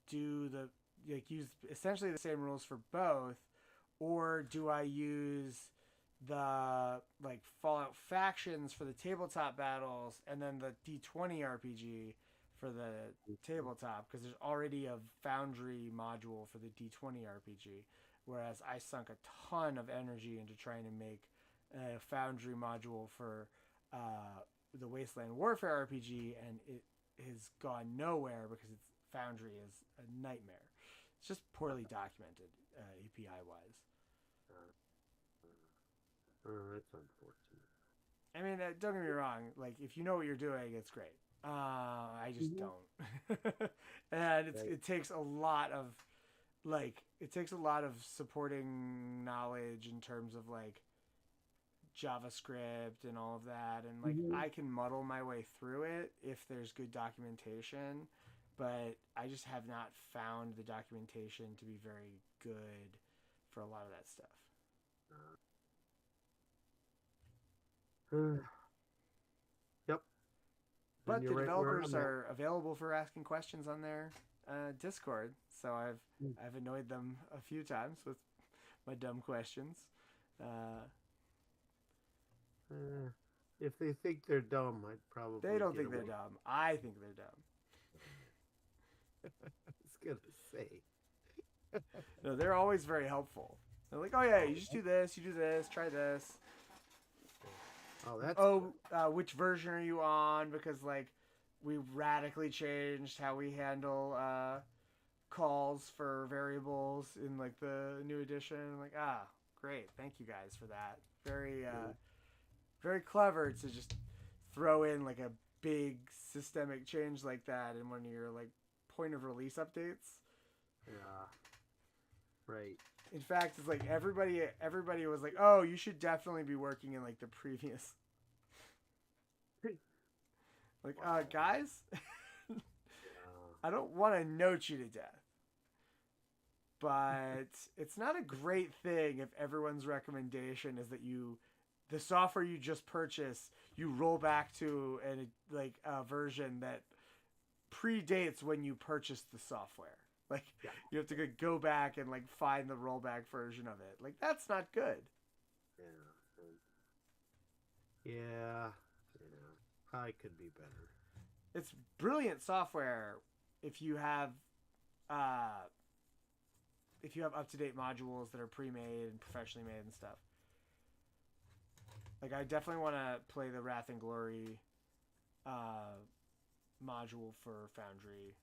do the like use essentially the same rules for both, or do I use the like Fallout factions for the tabletop battles and then the D20 RPG for the tabletop because there's already a Foundry module for the D20 RPG, whereas I sunk a ton of energy into trying to make a Foundry module for the Wasteland Warfare RPG, and it has gone nowhere because its Foundry is a nightmare. It's just poorly documented API wise. Oh, that's unfortunate. I mean, don't get me wrong. Like, if you know what you're doing, it's great. I just Mm-hmm. don't, and Right. it takes a lot of it takes a lot of supporting knowledge in terms of like JavaScript and all of that, and like Mm-hmm. I can muddle my way through it if there's good documentation, but I just have not found the documentation to be very good for a lot of that stuff. Yep. And But you're the right where developers I'm at. are available for asking questions on their Discord, so Mm. I've annoyed them a few times with my dumb questions. Uh, if they think they're dumb, I'd They probably don't get think they're away. dumb. I think they're dumb. I was gonna say. No, they're always very helpful. They're like, "Oh yeah, you just do this, you do this, try this. Oh, that's good. Oh, which version are you on? Because like we radically changed how we handle calls for variables in like the new edition." I'm like, great, thank you guys for that. Very clever to just throw in like a big systemic change like that in one of your like point of release updates. Yeah. Right. In fact, it's like everybody was like, "Oh, you should definitely be working in like the previous." Like, Wow. guys, Yeah. I don't want to note you to death, but it's not a great thing if everyone's recommendation is that the software you just purchased, you roll back to like a version that predates when you purchased the software. Like, Yeah. you have to go back and like find the rollback version of it. Like, that's not good. Yeah. Yeah. Yeah. Probably could be better. It's brilliant software if you have uh, up to date modules that are pre made and professionally made and stuff. Like I definitely want to play the Wrath and Glory uh, module for Foundry.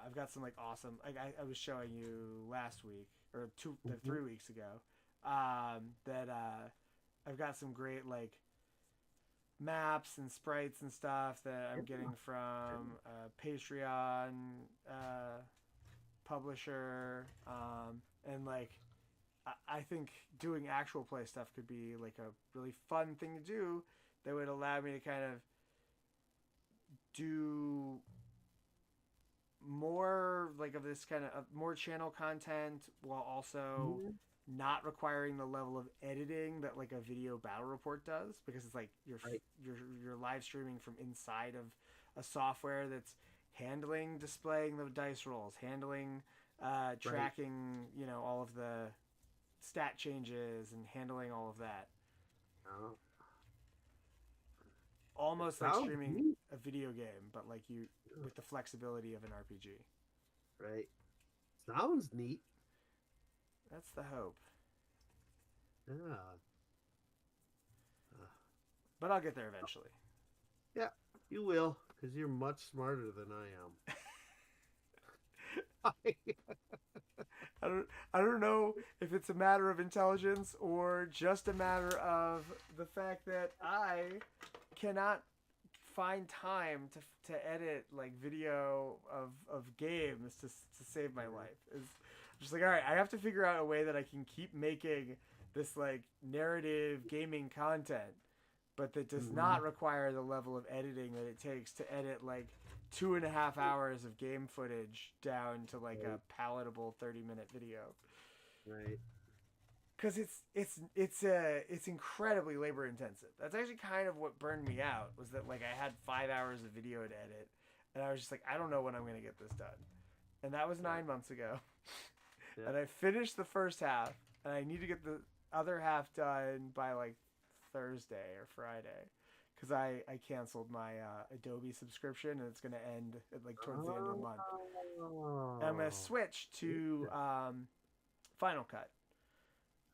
I've got some like awesome. Like I was showing you last week or Mm-hmm. 3 weeks ago. That I've got some great like maps and sprites and stuff that I'm getting from a Patreon publisher, and like I think doing actual play stuff could be like a really fun thing to do that would allow me to kind of do more like of this kind of more channel content while also Mm-hmm. not requiring the level of editing that like a video battle report does because it's like Right. you're live streaming from inside of a software that's handling displaying the dice rolls, handling Right. tracking, all of the stat changes and handling all of that. Oh, it Almost like sounds streaming neat. a video game, but like you Yeah. with the flexibility of an RPG. Right. Sounds neat. That's the hope. Yeah. Uh, But I'll get there eventually. yeah. You will, because you're much smarter than I am. I don't know if it's a matter of intelligence or just a matter of the fact that I cannot find time to edit like video of games to save my life. Is just like all right, I have to figure out a way that I can keep making this like narrative gaming content, but that does Mm-hmm. not require the level of editing that it takes to edit like 2.5 hours of game footage down to like a Right. palatable 30-minute video Right. because it's incredibly labor intensive. That's actually kind of what burned me out was that like I had 5 hours of video to edit, and I was just like I don't know when I'm gonna get this done. and that was Yeah. 9 months ago. Yeah. And I finished the first half, and I need to get the other half done by like Thursday or Friday, because I canceled my Adobe subscription, and it's gonna end at, like towards the end of the month. And I'm gonna Oh. switch to Final Cut.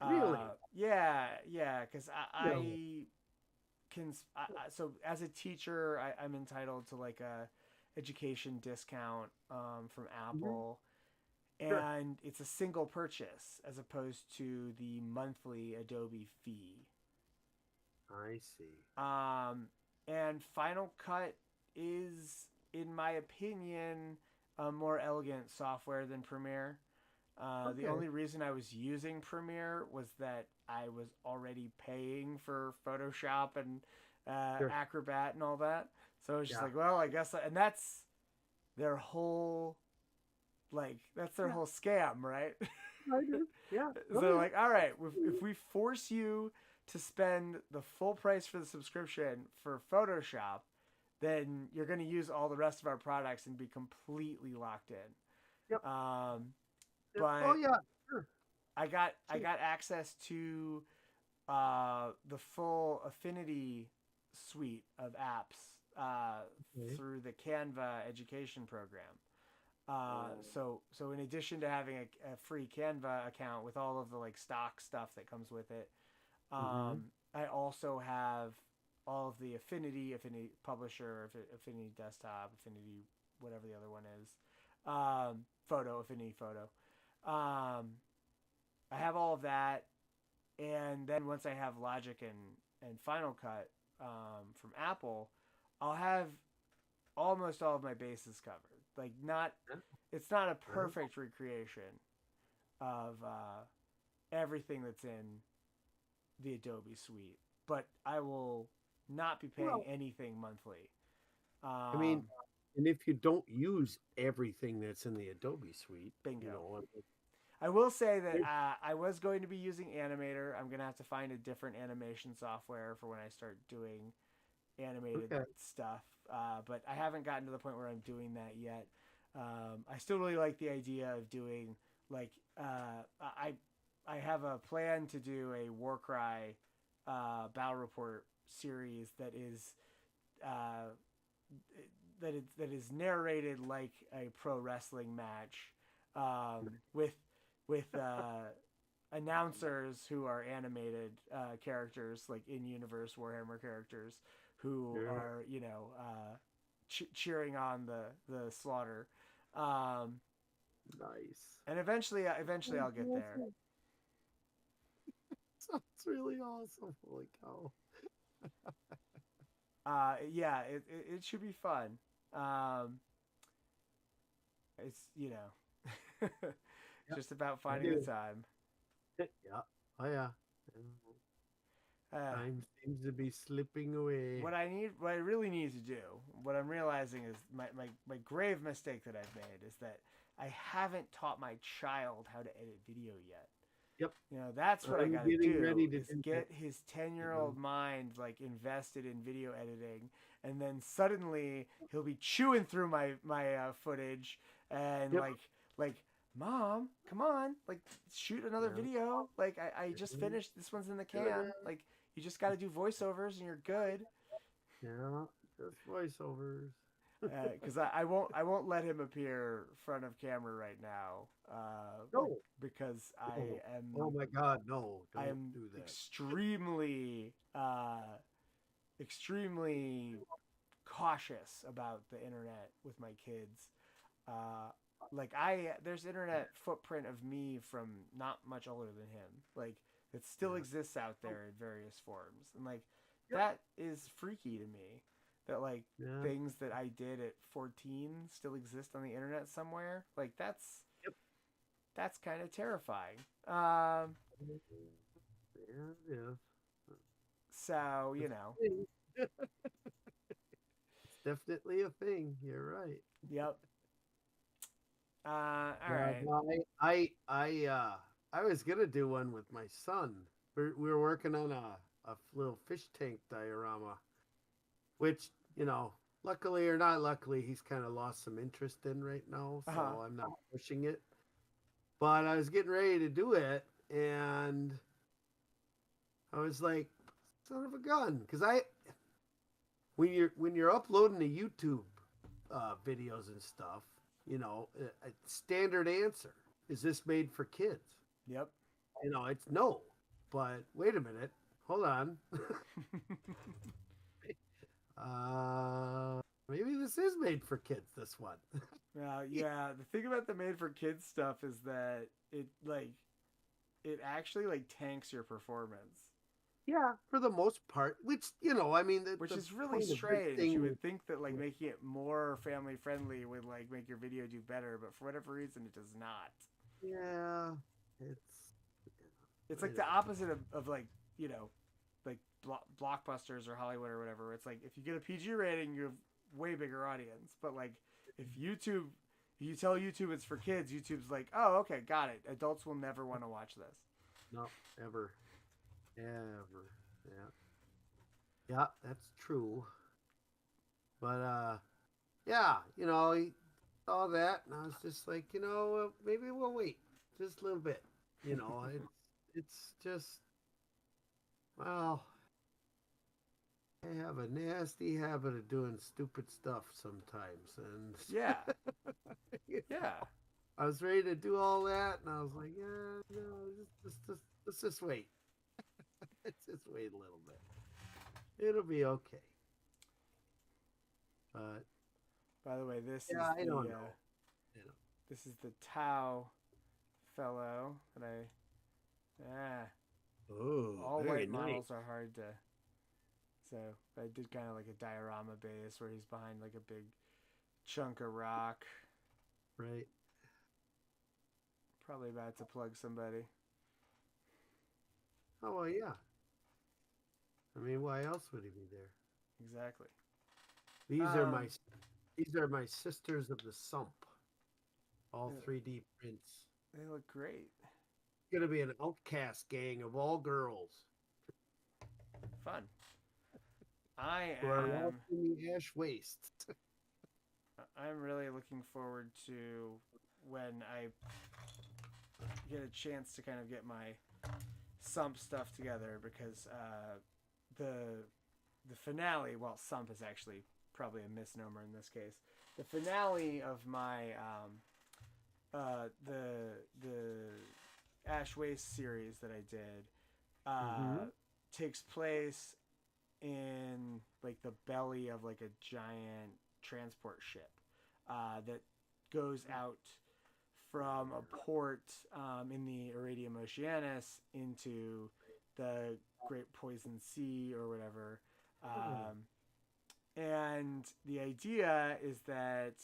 Really? Yeah, because No. I can. So as a teacher, I'm entitled to like a education discount from Mhm. Apple, Sure. and it's a single purchase as opposed to the monthly Adobe fee. I see. Um, and Final Cut is, in my opinion, a more elegant software than Premiere. The Okay. only reason I was using Premiere was that I was already paying for Photoshop and Sure. Acrobat and all that. So I was just Yeah. like, well, I guess, and that's their whole that's their Yeah. whole scam, right? I do. Yeah. So Oh they're yeah. like, all right, if we force you to spend the full price for the subscription for Photoshop, then you're going to use all the rest of our products and be completely locked in. Yep. Yep. Oh But yeah. Sure. I Sure. got access to the full Affinity suite of apps Okay. through the Canva education program. Oh. So in addition to having a free Canva account with all of the like stock stuff that comes with it, Mm-hmm. I also have all of the Affinity Publisher, Affinity Desktop, Affinity whatever the other one is, Affinity Photo. Um, I have all of that, and then once I have Logic and Final Cut from Apple, I'll have almost all of my bases covered. Like not, Yeah. it's not a Well, perfect recreation of everything that's in the Adobe suite, but I will not be paying well, anything monthly. I mean, Um, and if you don't use everything that's in the Adobe suite, you Bingo. know, I will say that it- I was going to be using Animator. I'm gonna have to find a different animation software for when I start doing animated okay. stuff. But I haven't gotten to the point where I'm doing that yet. I still really like the idea of doing like I have a plan to do a Warcry battle report series uh, that is narrated like a pro wrestling match with announcers who are animated characters like in universe Warhammer characters who Sure. are cheering on the slaughter, um, Nice. and eventually I'll get there. Sounds really awesome. Holy cow. Yeah, it should be fun. Um, it's Yep, just about I finding the do. time. Yeah. Oh yeah. Uh, Time seems to be slipping away. what I really need to do, what I'm realizing is my grave mistake that I've made is that I haven't taught my child how to edit video yet. Yep. That's what I I'm got to getting do ready to is do that. get his 10-year You old mind like invested in video editing, and then suddenly he'll be chewing through my footage and Yep. like mom, come on, like shoot another Yeah. video. Like I just finished, this one's in the Doing can. it. Like you just got to do voiceovers and you're good. Yeah. Just voiceovers. Because I won't let him appear front of camera right now. No. Because No. Oh my God. No. I Don't am do that. extremely cautious about the internet with my kids. Uh, there's internet footprint of me from not much older than him. Like it still Yeah. exists out Oh, there in various forms, and like yep. that is freaky to me. That like Yeah. things that I did at 14 still exist on the internet somewhere. Like Yep. that's kind of terrifying. Yeah. Yeah. So It's a thing. It's definitely a thing. You're right. yep. All Yeah, right. no, I was gonna do one with my son. We were working on a little fish tank diorama, which luckily or not luckily, he's kind of lost some interest in right now, Uh-huh. so I'm not pushing it. But I was getting ready to do it, and I was like, "Son of a gun!" Because when you're uploading to YouTube videos and stuff, a standard answer is this made for kids? Yep. It's no. But wait a minute, hold on. Maybe this is made for kids. This one. Yeah. The thing about the made for kids stuff is that it actually like tanks your performance, Yeah, for the most part. Which I mean, which the is really point of good strange. You thing. would think that like making it more family friendly would like make your video do better, but for whatever reason, it does not. Yeah, it's. It's I like the don't know. opposite of like you know like blockbusters or Hollywood or whatever. It's like if you get a PG rating, you have way bigger audience. But like if YouTube, if you tell YouTube it's for kids, YouTube's like, oh, okay, got it. Adults will never want to watch this. No, ever, ever. Yeah, yeah, that's true. But yeah, he saw that, and I was just like, maybe we'll wait just a little bit. It's just, well, I have a nasty habit of doing stupid stuff sometimes, and Yeah, you yeah. I was ready to do all that, and I was like, yeah, no, just let's just wait. Let's just wait a little bit. It'll be okay. But By the way, yeah, I don't know. You know. this is the Tau fellow that Oh, all very white nice. models are hard to. So I did kind of like a diorama base where he's behind like a big chunk of rock, Right. probably about to plug somebody. Oh well, yeah. I mean, why else would he be there? Exactly. These are my Um, these are my sisters of the sump. All they, 3D prints. they look great. It's gonna be an outcast gang of all girls Fun. I who are lost am. in the ash wastes. I'm really looking forward to when I get a chance to kind of get my sump stuff together because the finale. Well, sump is actually probably a misnomer in this case. The finale of my the Ash Waste series that I did Mm-hmm. takes place in like the belly of like a giant transport ship that goes out from a port in the Iridium Oceanus into the Great Poison Sea or whatever. Oh. And the idea is that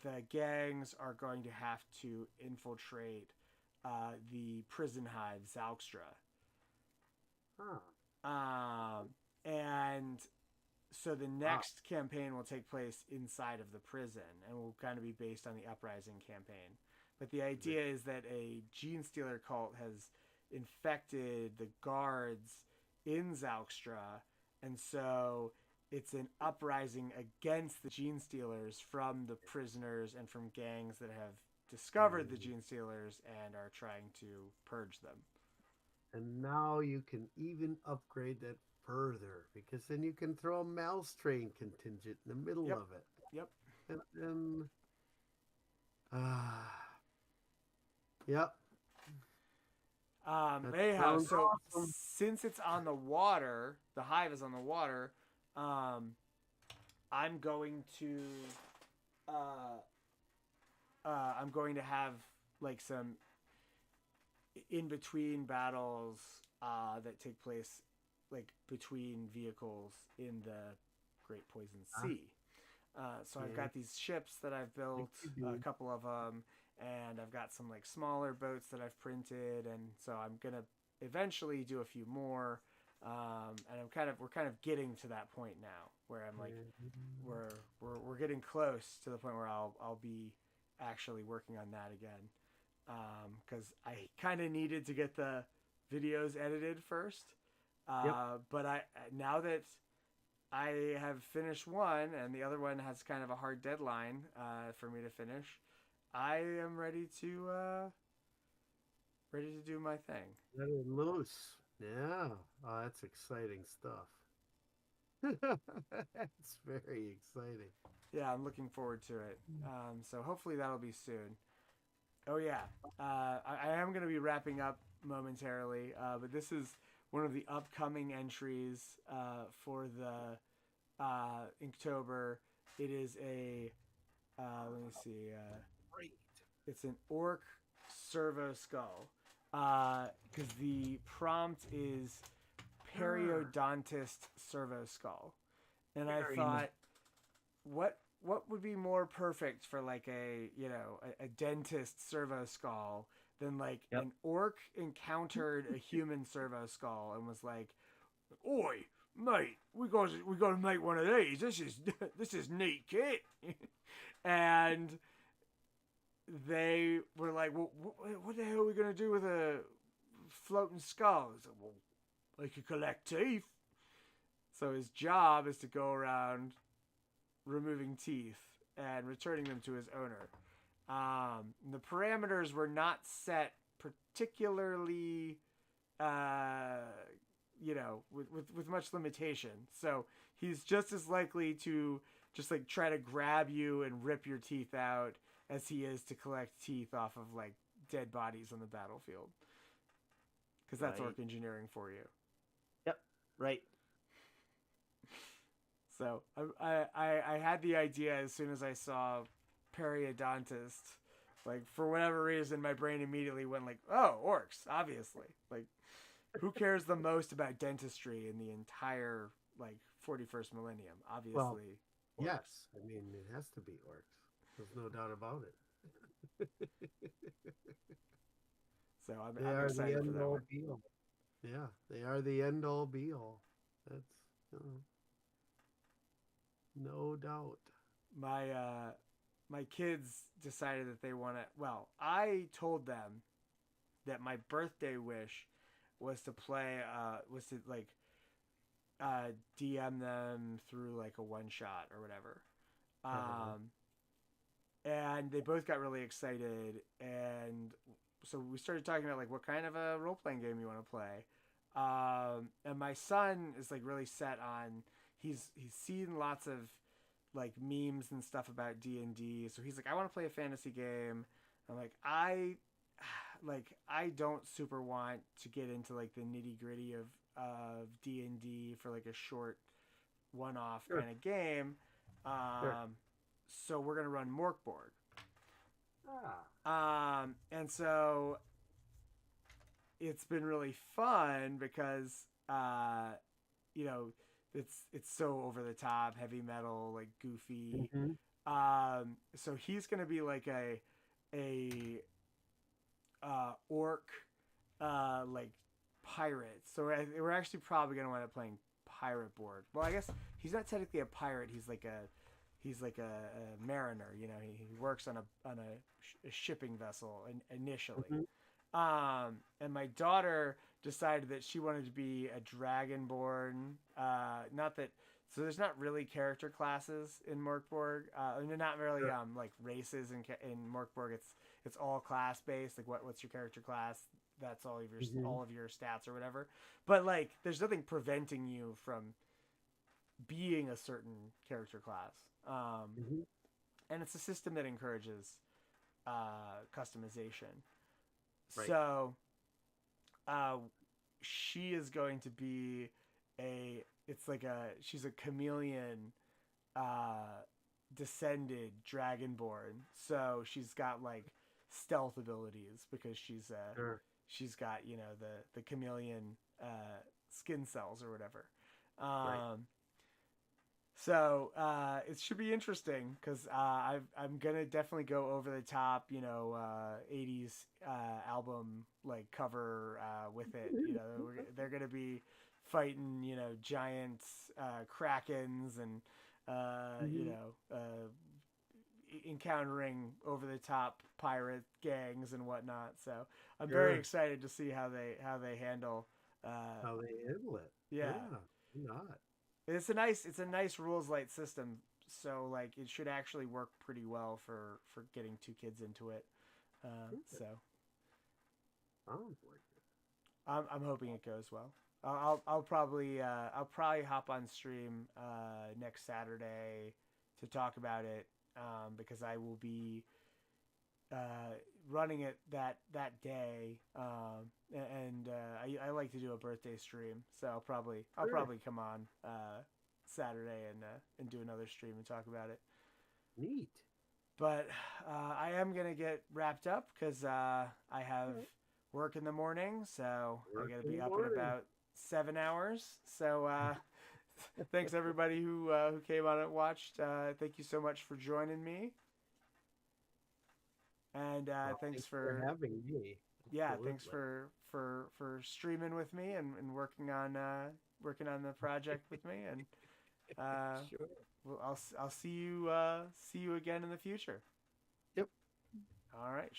the gangs are going to have to infiltrate the prison hive Zalkstra. Huh. And so the Wow. next campaign will take place inside of the prison and will kind of be based on the Uprising campaign. But the idea is that a gene stealer cult has infected the guards in Zalkstra, and so it's an uprising against the gene stealers from the prisoners and from gangs that have discovered the Mm. gene stealers and are trying to purge them. And now you can even upgrade that further because then you can throw a mouse train contingent in the middle Yep, of it. yep. And yep, that Anyhow, sounds so awesome. since it's on the water, the hive is on the water. Um, I'm going to uh, I'm going to have like some in between battles that take place like between vehicles in the Great Poison Huh? Sea. So I've Yeah, got these ships that I've like built, you a do. couple of them, and I've got some like smaller boats that I've printed, and so I'm gonna eventually do a few more. And we're kind of getting to that point now where I'm like we're getting close to the point where I'll be actually working on that again because I kind of needed to get the videos edited first. Yep. But I now that I have finished one, and the other one has kind of a hard deadline for me to finish. I am ready to do my thing. Let it loose. Yeah. Oh, that's exciting stuff. That's very exciting. Yeah, I'm looking forward to it. So hopefully that'll be soon. Oh yeah, I am going to be wrapping up momentarily, but this is one of the upcoming entries for the Inktober. It is a let me see. Great. It's an orc servo skull because the prompt is Ah, periodontist servo skull, and I very nice. thought, what would be more perfect for like a dentist servo skull than like Yep. an orc encountered a human servo skull and was like, "Oi, mate, we got to make one of these. This is neat kit," and they were like, "Well, what the hell are we gonna do with a floating skull?" He's like, "Well, I could collect teeth." So his job is to go around removing teeth and returning them to his owner. The parameters were not set particularly, uh, with much limitation. So he's just as likely to just like try to grab you and rip your teeth out as he is to collect teeth off of like dead bodies on the battlefield. Because that's orc Right. engineering for you. Yep. Right. So I had the idea as soon as I saw periodontist. Like for whatever reason, my brain immediately went like, "Oh, orcs, obviously." Like, who cares the most about dentistry in the entire like 41st millennium? Well, Obviously, orcs. yes. I mean, it has to be orcs. There's no doubt about it. So They I'm are the excited for end that all one. be all. Yeah, they are the end all be all. That's no doubt. My kids decided that they want to. Well, I told them that my birthday wish was to play. Was to like DM them through like a one shot or whatever. Uh-huh. Um, and they both got really excited, and so we started talking about like what kind of a role playing game you want to play. And my son is like really set on. He's seen lots of like memes and stuff about D&D, so he's like, I want to play a fantasy game. I'm like, I don't super want to get into like the nitty gritty of D&D for like a short one off Sure, kind of game. sure. So we're gonna run Morkborg. Ah, And so it's been really fun because you know it's so over the top, heavy metal, like goofy. mm-hmm. So he's gonna be like a orc like pirate. So we're actually probably gonna wind up playing pirate board. Well, I guess he's not technically a pirate. He's like a mariner. You know, he works on a shipping vessel initially. Mm-hmm. And my daughter decided that she wanted to be a dragonborn. Not that. So there's not really character classes in Morkborg. And they're not really Sure. like races in Morkborg. It's all class based. Like what's your character class? That's Mm-hmm. all of your stats or whatever. But like, there's nothing preventing you from being a certain character class. Mm-hmm. And it's a system that encourages customization. Right. So uh, she is going to be a. It's like a. She's a chameleon uh, descended dragonborn. So she's got like stealth abilities because Sure. she's got the chameleon skin cells or whatever. Right. So it should be interesting because I'm gonna definitely go over the top, 80s album like cover with it. They're gonna be fighting, giant krakens and Mm-hmm. encountering over the top pirate gangs and whatnot. So I'm very Sure. excited to see how they handle. Uh, How they handle it. yeah, Yeah. Why not? it's a nice rules light system. So like it should actually work pretty well for getting two kids into it. So Oh, I'm hoping it goes well. I'll probably hop on stream next Saturday to talk about it because I will be running it that day, and I like to do a birthday stream, so I'll sure. probably come on Saturday and do another stream and talk about it. Neat. But I am gonna get wrapped up because I have All right. work in the morning, so I Work gotta in be the up in morning. about 7 hours. So thanks everybody who came on and watched. Thank you so much for joining me, and Well, thanks thanks for for having me. yeah, thanks Absolutely. for streaming with me and working on the project with me, and uh, Sure. I'll see you again in the future. Yep. All right.